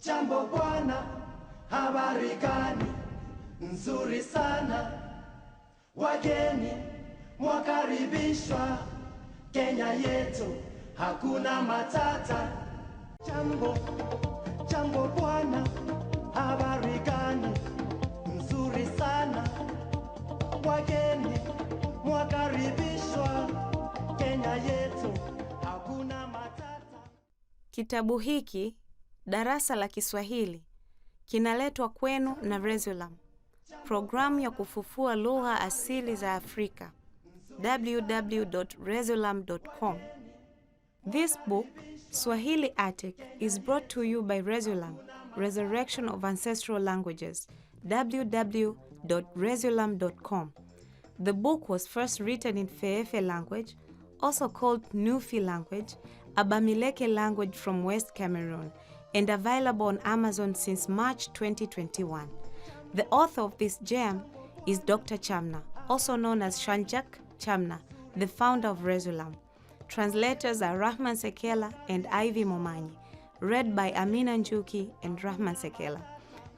Jambo bwana, habari gani? Nzuri sana. Wageni mwakaribishwa Kenya yetu, hakuna matata. Jambo bwana, habari gani? Nzuri sana. Wageni mwakaribishwa Kenya yetu, hakuna matata. Kitabu hiki, Darasa la Kiswahili, kinaletwa kwenu na Resulam, programu ya kufufua lugha asili za Afrika, www.resulam.com. This book, Swahili Attic, is brought to you by Resulam, Resurrection of Ancestral Languages, www.resulam.com. The book was first written in Feefe language, also called Nufi language, a Bamileke language from West Cameroon, and available on Amazon since March 2021. The author of this gem is Dr. Chamna, also known as Shanjak Chamna, the founder of Resulam. Translators are Rahman Sekela and Ivy Momanyi, read by Amina Njuki and Rahman Sekela.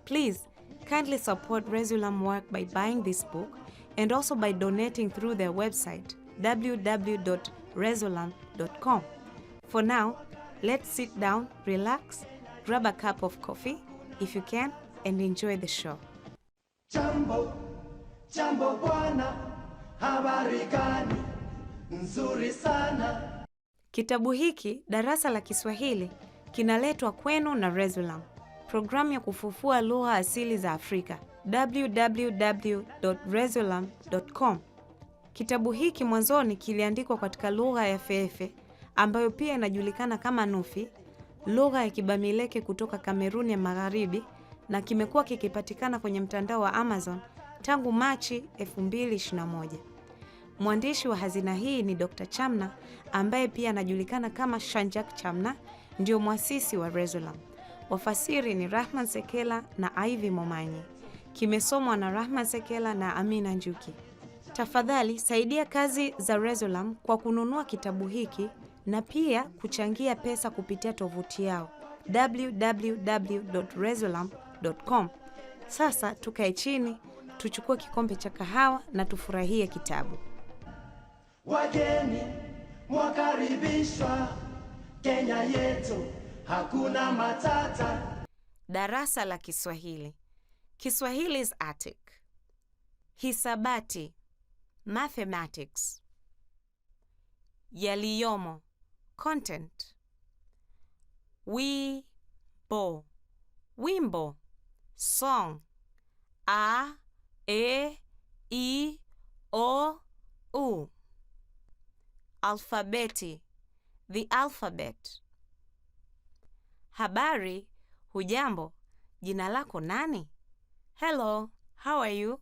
Please, kindly support Resulam work by buying this book and also by donating through their website, www.resulam.com. For now, let's sit down, relax, grab a cup of coffee, if you can, and enjoy the show. Jambo bwana, habari gani? Nzuri sana. Kitabu hiki, Darasa la Kiswahili, kinaletwa kwenu na Resulam, programu ya kufufua lugha asili za Afrika, www.resulam.com. Kitabu hiki mwanzoni kiliandikwa katika lugha ya Feefe, ambayo pia inajulikana kama Nufi, lugha ya Kibamileke kutoka Kameruni ya Magharibi, na kimekuwa kikipatikana kwenye mtandao wa Amazon tangu Machi 2021. Mwandishi wa hazina hii ni Dr. Chamna, ambaye pia anajulikana kama Shanjak Chamna, ndio mwasisi wa Resulam. Wafasiri ni Rahman Sekela na Ivy Momanyi. Kimesomwa na Rahman Sekela na Amina Njuki. Tafadhali saidia kazi za Resulam kwa kununua kitabu hiki na pia kuchangia pesa kupitia tovuti yao www.resulam.com. Sasa tukae chini, tuchukue kikombe cha kahawa na tufurahie kitabu. Wageni mwakaribishwa Kenya yetu, hakuna matata. Darasa la Kiswahili. Kiswahili's Attic. Hisabati, mathematics. Yaliyomo, content. Wimbo, song. A, E, I, O, U. Alfabeti, the alphabet. Habari, hujambo, jina lako nani? Hello, how are you?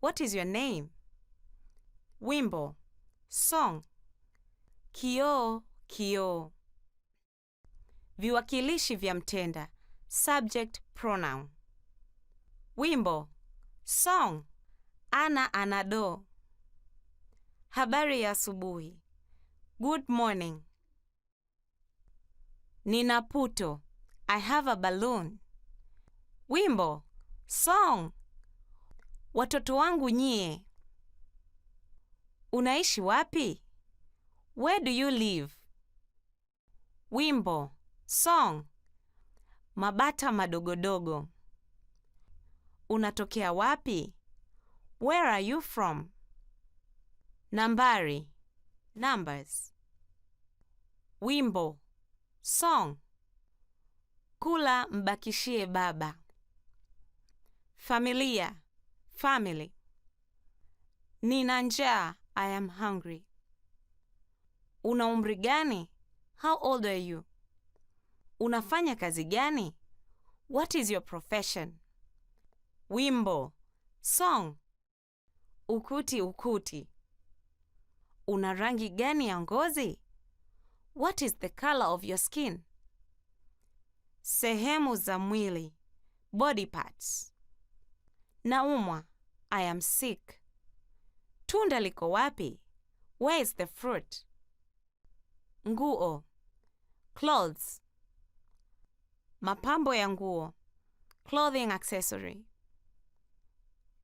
What is your name? Wimbo, song. Kioo. Viwakilishi vya mtenda, subject pronoun. Wimbo, song. Ana anado. Habari ya asubuhi, good morning. Nina puto, I have a balloon. Wimbo, song. Watoto wangu nyie. Unaishi wapi? Where do you live? Wimbo, song. Mabata madogodogo. Unatokea wapi? Where are you from? Nambari, numbers. Wimbo, song. Kula mbakishie baba. Familia, family. Nina njaa, I am hungry. Una umri gani? How old are you? Unafanya kazi gani? What is your profession? Wimbo, song. Ukuti. Una rangi gani ya ngozi? What is the color of your skin? Sehemu za mwili, body parts. Naumwa, I am sick. Tunda liko wapi? Where is the fruit? Nguo, clothes. Mapambo ya nguo, clothing accessory.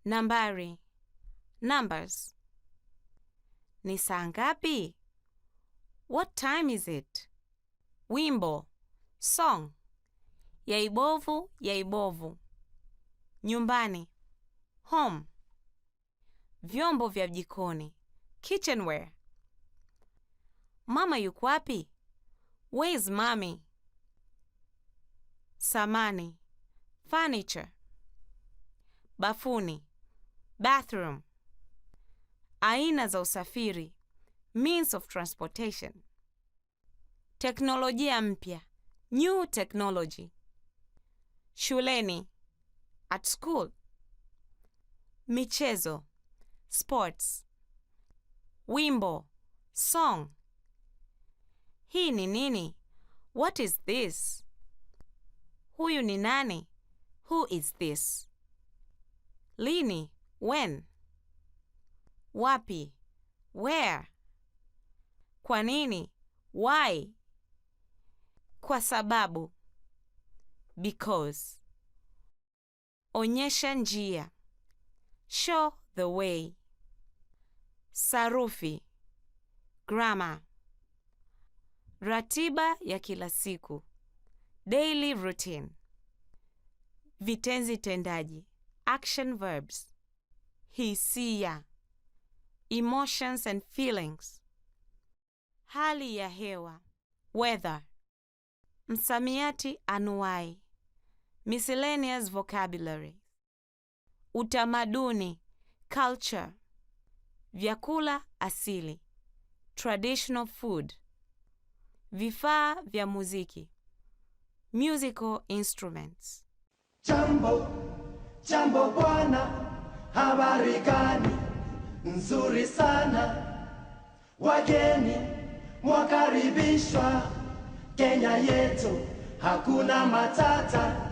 Nambari, numbers. Ni saa ngapi? What time is it? Wimbo, song. Yaibovu, yaibovu. Nyumbani, home. Vyombo vya jikoni, kitchenware. Mama yuko wapi? Where's mommy? Samani, furniture. Bafuni, bathroom. Aina za usafiri, means of transportation. Teknolojia mpya, new technology. Shuleni, at school. Michezo, sports. Wimbo, song. Hii ni nini? What is this? Huyu ni nani? Who is this? Lini, when. Wapi, where. Kwa nini, why. Kwa sababu, because. Onyesha njia, show the way. Sarufi, grammar. Ratiba ya kila siku, daily routine. Vitenzi tendaji, action verbs. Hisia, emotions and feelings. Hali ya hewa, weather. Msamiati anuwai, miscellaneous vocabulary. Utamaduni, culture. Vyakula asili, traditional food. Vifaa vya muziki, musical instruments. Jambo, jambo bwana, habari gani? Nzuri sana. Wageni mwakaribishwa, Kenya yetu hakuna matata.